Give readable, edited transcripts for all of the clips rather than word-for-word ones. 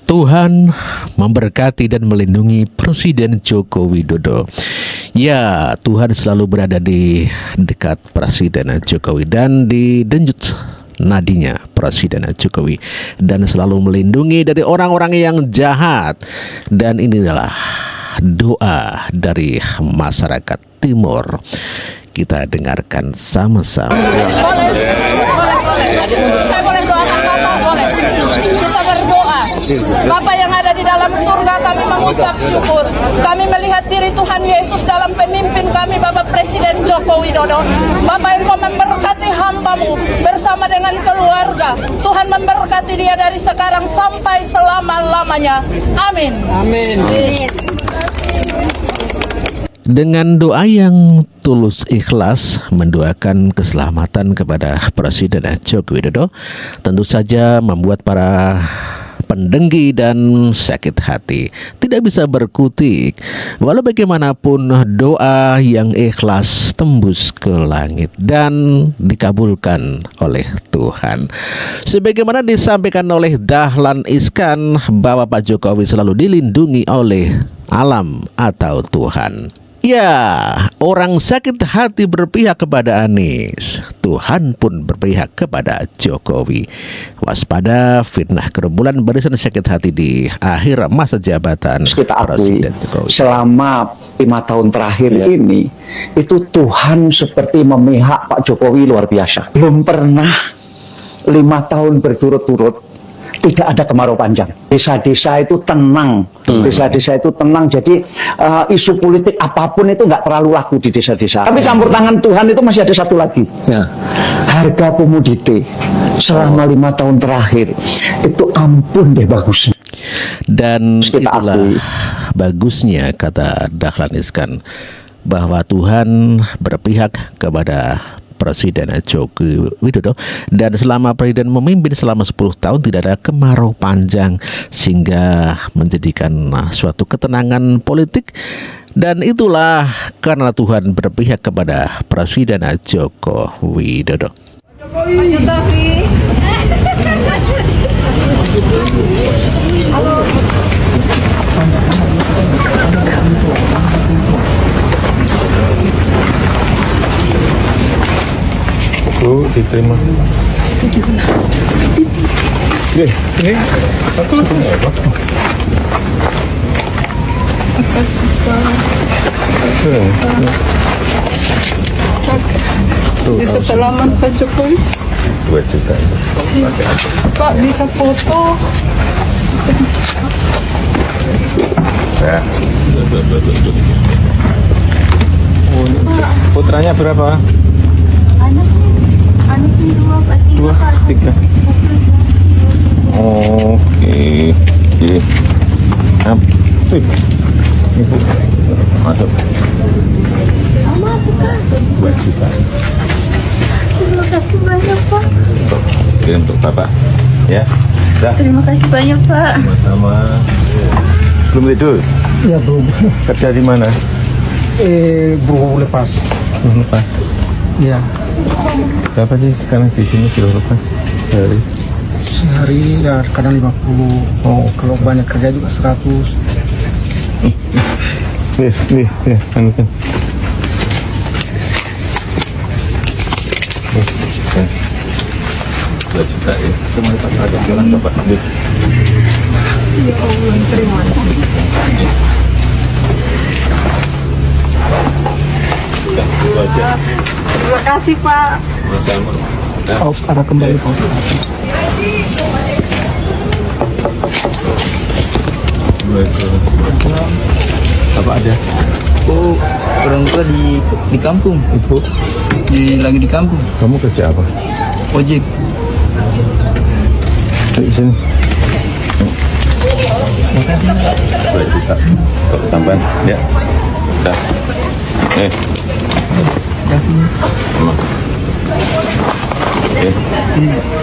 Tuhan memberkati dan melindungi Presiden Joko Widodo. Ya, Tuhan selalu berada di dekat Presiden Jokowi dan didenjut nadinya Presiden Jokowi dan selalu melindungi dari orang-orang yang jahat. Dan inilah doa dari masyarakat Timur. Kita dengarkan sama-sama. Saya boleh doakan Bapak? Boleh. Kita berdoa. Bapak yang ada di dalam surga, kami mengucap syukur. Kami melihat diri Tuhan Yesus dalam pemimpin kami, Bapak Presiden Joko Widodo. Bapak Engkau memberkati hamba-Mu bersama dengan keluarga. Tuhan memberkati dia dari sekarang sampai selama-lamanya. Amin. Amin. Dengan doa yang tulus ikhlas mendoakan keselamatan kepada Presiden Joko Widodo, tentu saja membuat para pendengki dan sakit hati tidak bisa berkutik. Walau bagaimanapun doa yang ikhlas tembus ke langit dan dikabulkan oleh Tuhan. Sebagaimana disampaikan oleh Dahlan Iskan bahwa Pak Jokowi selalu dilindungi oleh alam atau Tuhan. Ya, orang sakit hati berpihak kepada Anies, Tuhan pun berpihak kepada Jokowi. Waspada fitnah kerumunan barisan sakit hati di akhir masa jabatan Presiden Jokowi. Selama 5 tahun terakhir ini, itu Tuhan seperti memihak Pak Jokowi luar biasa. Belum pernah 5 tahun berturut-turut tidak ada kemarau panjang. Desa-desa itu tenang. Desa-desa itu tenang. Jadi isu politik apapun itu nggak terlalu laku di desa-desa. Tapi campur tangan Tuhan itu masih ada satu lagi. Ya. Harga komoditi selama 5 tahun terakhir itu ampun deh bagusnya. Dan itulah bagusnya kata Dahlan Iskan bahwa Tuhan berpihak kepada Presiden Joko Widodo, dan selama Presiden memimpin selama 10 tahun tidak ada kemarau panjang sehingga menjadikan suatu ketenangan politik. Dan itulah karena Tuhan berpihak kepada Presiden Joko Widodo. Diterima. Ini satu lagi nggak Pak? Makasih Pak. Bisa selamat Pak Jokowi. 2 juta. Pak bisa foto. Ya. Putranya berapa? Anaknya 2, Pak. 2, 3. Oke. Ibu masuk. Mama buka. 2 juta. Terima kasih banyak Pak. Untuk Bapak. Ya. Dah. Terima kasih banyak Pak. Sama-sama. Belum tidur? Ya belum. Kerja di mana? Baru lepas. Belum lepas. Ya. Berapa sih sekarang di sini kilo lepas sehari? Sehari ya kadang 50. Oh, kalau banyak kerja juga 100. Kan. 2 juta ya. Cuma ada jalan dapat ambil. Ya Allah, terima kasih. Itu aja. Terima kasih Pak. Sama-sama. Oh, ada kembali Pak. Apa ada? Oh, orang tua di kampung. Ibu, Lagi di kampung. kamu kerja apa? Ojek. Di sini. 2 juta. Kalau tambahan, ya. Dah. Kasih. Sama. Oke.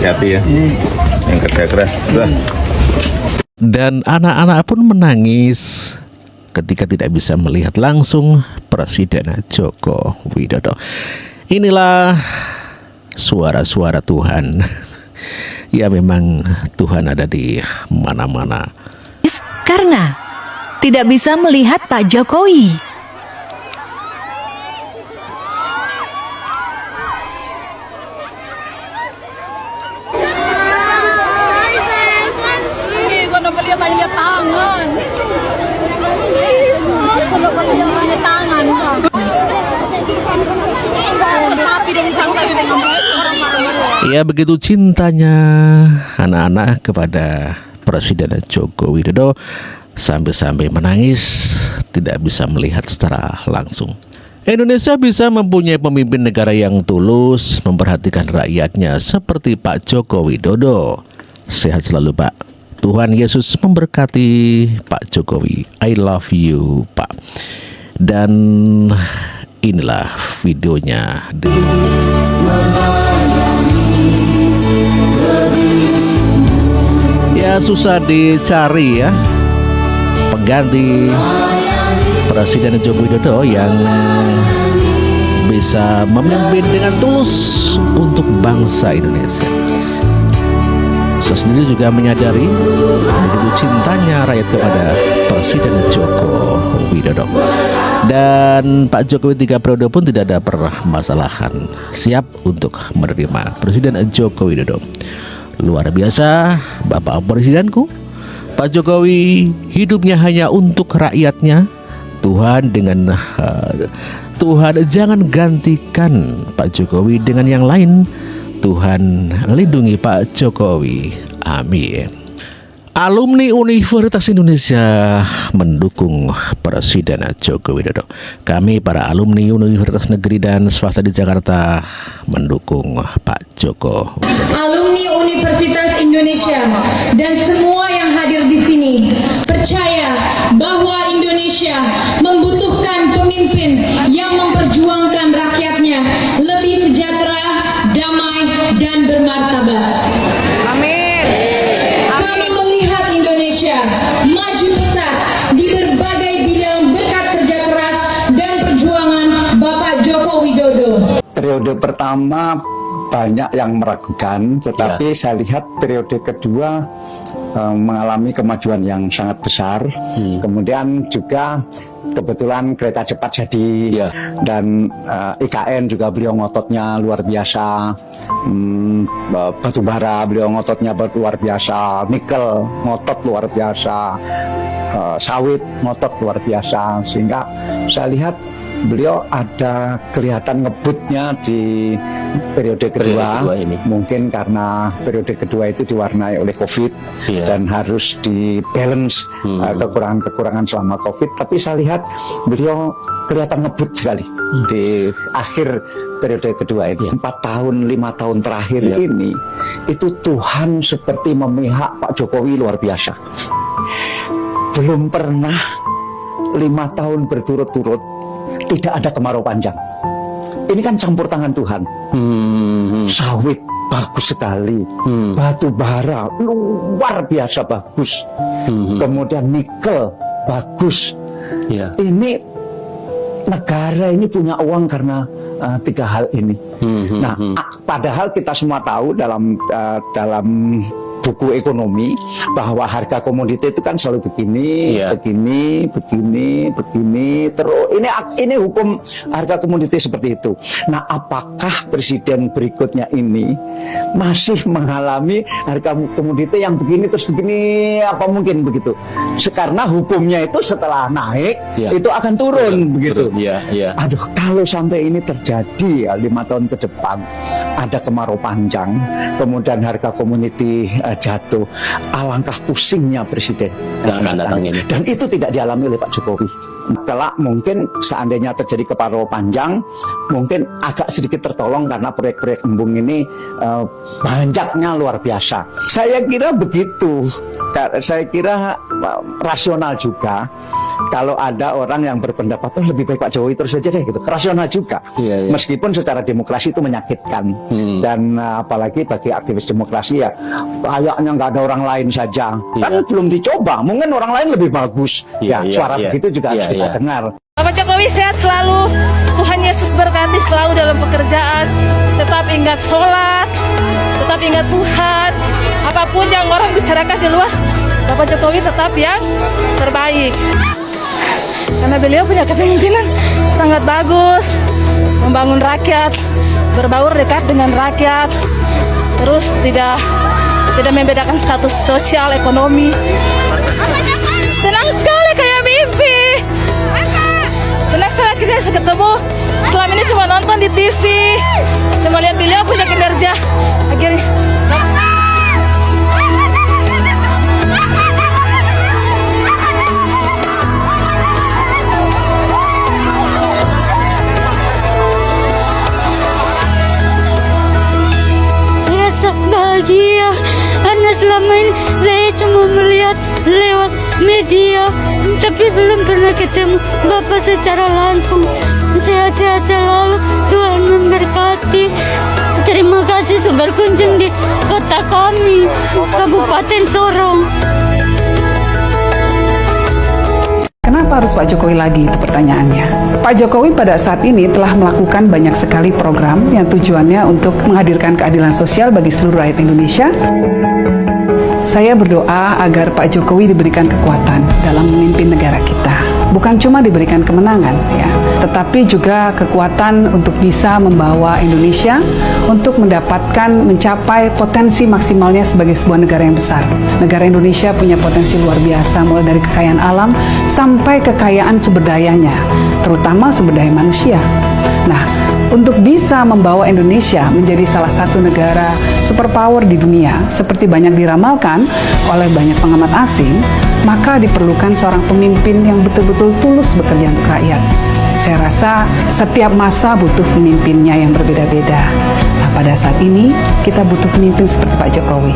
Hati-hati ya. Yang kerja keras. Dah. Dan anak-anak pun menangis ketika tidak bisa melihat langsung Presiden Joko Widodo. Inilah suara-suara Tuhan. Ya memang Tuhan ada di mana-mana. karena tidak bisa melihat Pak Jokowi. Ya, begitu cintanya anak-anak kepada Presiden Joko Widodo sampai-sampai menangis, tidak bisa melihat secara langsung. Indonesia bisa mempunyai pemimpin negara yang tulus memperhatikan rakyatnya seperti Pak Joko Widodo. Sehat selalu, Pak. Tuhan Yesus memberkati Pak Jokowi. I love you, Pak. Dan inilah videonya. Ya, susah dicari ya pengganti Presiden Joko Widodo yang bisa memimpin dengan tulus untuk bangsa Indonesia. Saya sendiri juga menyadari begitu cintanya rakyat kepada Presiden Joko Widodo. Dan Pak Jokowi 3 periode pun tidak ada permasalahan, siap untuk menerima Presiden Joko Widodo. Luar biasa Bapak Presidenku. Pak Jokowi hidupnya hanya untuk rakyatnya. Tuhan jangan gantikan Pak Jokowi dengan yang lain. Tuhan lindungi Pak Jokowi. Amin. Alumni Universitas Indonesia mendukung Presiden Joko Widodo. Kami para alumni Universitas Negeri dan Swasta di Jakarta mendukung Pak Joko Widodo. Alumni Universitas Indonesia dan semua yang hadir di sini percaya bahwa Indonesia membutuhkan pemimpin yang memperjuangkan rakyatnya lebih sejahtera, damai, dan bermartabat. Maju pesat di berbagai bidang berkat kerja keras dan perjuangan Bapak Joko Widodo. Periode pertama banyak yang meragukan, tetapi saya lihat periode kedua mengalami kemajuan yang sangat besar. Kemudian juga kebetulan kereta cepat jadi, dan IKN juga beliau ngototnya luar biasa, batu bara beliau ngototnya luar biasa, nikel ngotot luar biasa, sawit ngotot luar biasa, sehingga saya lihat beliau ada kelihatan ngebutnya di periode kedua ini. Mungkin karena periode kedua itu diwarnai oleh COVID dan harus di balance kekurangan-kekurangan selama COVID. Tapi saya lihat beliau kelihatan ngebut sekali di akhir periode kedua ini. 4 tahun, 5 tahun terakhir ini itu Tuhan seperti memihak Pak Jokowi luar biasa. Belum pernah 5 tahun berturut-turut tidak ada kemarau panjang. Ini kan campur tangan Tuhan. Sawit bagus sekali, batu bara luar biasa bagus, kemudian nikel bagus. Ini negara ini punya uang karena 3 hal ini. Nah, padahal kita semua tahu dalam buku ekonomi bahwa harga komoditi itu kan selalu begini, begini, terus ini hukum harga komoditi seperti itu. Nah, apakah presiden berikutnya ini masih mengalami harga komoditi yang begini terus begini? Apa mungkin begitu? Karena hukumnya itu setelah naik itu akan turun begitu. Aduh, kalau sampai ini terjadi 5 tahun ke depan ada kemarau panjang, kemudian harga komoditi jatuh, alangkah pusingnya presiden dan itu tidak dialami oleh Pak Jokowi. Kelak mungkin seandainya terjadi kemarau panjang, mungkin agak sedikit tertolong karena proyek-proyek embung ini banyaknya luar biasa. Saya kira begitu. Saya kira rasional juga kalau ada orang yang berpendapat lebih baik Pak Jokowi terus saja deh gitu. Rasional juga. Meskipun secara demokrasi itu menyakitkan, dan apalagi bagi aktivis demokrasi ya kayaknya nggak ada orang lain saja, kan belum dicoba, mungkin orang lain lebih bagus. Suara begitu juga harus kita dengar. Bapak Jokowi sehat selalu, Tuhan Yesus berkati selalu dalam pekerjaan, tetap ingat sholat, tetap ingat Tuhan, apapun yang orang bicarakan di luar, Bapak Jokowi tetap yang terbaik. Karena beliau punya kepemimpinan sangat bagus, membangun rakyat, berbaur dekat dengan rakyat, terus tidak membedakan status sosial, ekonomi. Senang sekali kayak mimpi. Senang sekali kita bisa ketemu. Selama ini cuma nonton di TV, cuma lihat beliau punya kinerja. Akhirnya bahagia karena selama ini saya cuma melihat lewat media tapi belum pernah ketemu Bapak secara langsung. Sehat-sehat selalu, Tuhan memberkati. Terima kasih sudah berkunjung di kota kami, Kabupaten Sorong. Kenapa harus Pak Jokowi lagi? Itu pertanyaannya. Pak Jokowi pada saat ini telah melakukan banyak sekali program yang tujuannya untuk menghadirkan keadilan sosial bagi seluruh rakyat Indonesia. Saya berdoa agar Pak Jokowi diberikan kekuatan dalam memimpin negara kita. Bukan cuma diberikan kemenangan, ya, tetapi juga kekuatan untuk bisa membawa Indonesia untuk mencapai potensi maksimalnya sebagai sebuah negara yang besar. Negara Indonesia punya potensi luar biasa, mulai dari kekayaan alam sampai kekayaan sumber dayanya, terutama sumber daya manusia. Nah, untuk bisa membawa Indonesia menjadi salah satu negara superpower di dunia, seperti banyak diramalkan oleh banyak pengamat asing, maka diperlukan seorang pemimpin yang betul-betul tulus bekerja untuk rakyat. Saya rasa setiap masa butuh pemimpinnya yang berbeda-beda. Nah, pada saat ini kita butuh pemimpin seperti Pak Jokowi.